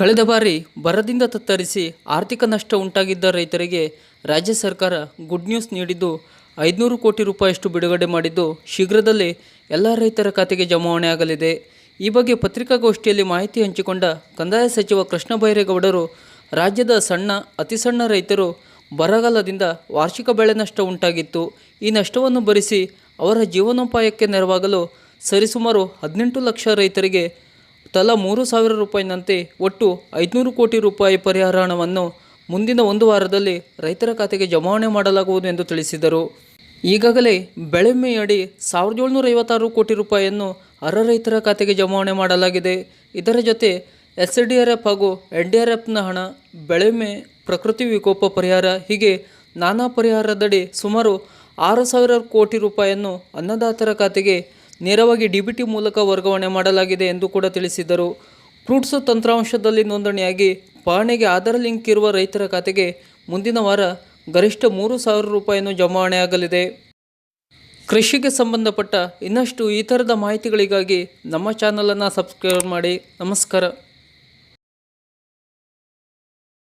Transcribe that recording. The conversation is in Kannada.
ಕಳೆದ ಬಾರಿ ಬರದಿಂದ ತತ್ತರಿಸಿ ಆರ್ಥಿಕ ನಷ್ಟ ಉಂಟಾಗಿದ್ದ ರೈತರಿಗೆ ರಾಜ್ಯ ಸರ್ಕಾರ ಗುಡ್ ನ್ಯೂಸ್ ನೀಡಿದ್ದು 500 ಕೋಟಿ ರೂಪಾಯಿಯಷ್ಟು ಬಿಡುಗಡೆ ಮಾಡಿದ್ದು ಶೀಘ್ರದಲ್ಲೇ ಎಲ್ಲ ರೈತರ ಖಾತೆಗೆ ಜಮಾವಣೆ ಆಗಲಿದೆ. ಈ ಬಗ್ಗೆ ಪತ್ರಿಕಾಗೋಷ್ಠಿಯಲ್ಲಿ ಮಾಹಿತಿ ಹಂಚಿಕೊಂಡ ಕಂದಾಯ ಸಚಿವ ಕೃಷ್ಣ ಬೈರೇಗೌಡರು, ರಾಜ್ಯದ ಅತಿ ಸಣ್ಣ ರೈತರು ಬರಗಾಲದಿಂದ ವಾರ್ಷಿಕ ಬೆಳೆ ನಷ್ಟ ಉಂಟಾಗಿತ್ತು. ಈ ನಷ್ಟವನ್ನು ಭರಿಸಿ ಅವರ ಜೀವನೋಪಾಯಕ್ಕೆ ನೆರವಾಗಲು ಸರಿಸುಮಾರು 18 ಲಕ್ಷ ರೈತರಿಗೆ ತಲಾ 3,000 ರೂಪಾಯಿನಂತೆ ಒಟ್ಟು 500 ಕೋಟಿ ರೂಪಾಯಿ ಪರಿಹಾರ ಹಣವನ್ನು ಮುಂದಿನ 1 ವಾರದಲ್ಲಿ ರೈತರ ಖಾತೆಗೆ ಜಮಾವಣೆ ಮಾಡಲಾಗುವುದು ಎಂದು ತಿಳಿಸಿದರು. ಈಗಾಗಲೇ ಬೆಳೆ ವಿಮೆಯಡಿ 1,756 ಕೋಟಿ ರೂಪಾಯಿಯನ್ನು ಅರ್ಹ ರೈತರ ಖಾತೆಗೆ ಜಮಾವಣೆ ಮಾಡಲಾಗಿದೆ. ಇದರ ಜೊತೆ SDRF ಹಾಗೂ NDRFನ ಹಣ, ಬೆಳೆ ವಿಮೆ, ಪ್ರಕೃತಿ ವಿಕೋಪ ಪರಿಹಾರ ಹೀಗೆ ನಾನಾ ಪರಿಹಾರದಡಿ ಸುಮಾರು 6,000 ಕೋಟಿ ರೂಪಾಯಿಯನ್ನು ಅನ್ನದಾತರ ಖಾತೆಗೆ ನೇರವಾಗಿ DBT ಮೂಲಕ ವರ್ಗಾವಣೆ ಮಾಡಲಾಗಿದೆ ಎಂದು ಕೂಡ ತಿಳಿಸಿದರು. ಫ್ರೂಟ್ಸ್ ತಂತ್ರಾಂಶದಲ್ಲಿ ನೋಂದಣಿಯಾಗಿ ಪಹಣಿಗೆ ಆಧಾರ್ ಲಿಂಕ್ ಇರುವ ರೈತರ ಖಾತೆಗೆ ಮುಂದಿನ ವಾರ ಗರಿಷ್ಠ 3,000 ರೂಪಾಯಿಯನ್ನು ಜಮಾವಣೆಯಾಗಲಿದೆ. ಕೃಷಿಗೆ ಸಂಬಂಧಪಟ್ಟ ಇನ್ನಷ್ಟು ಈ ಥರದ ಮಾಹಿತಿಗಳಿಗಾಗಿ ನಮ್ಮ ಚಾನಲನ್ನು ಸಬ್ಸ್ಕ್ರೈಬ್ ಮಾಡಿ. ನಮಸ್ಕಾರ.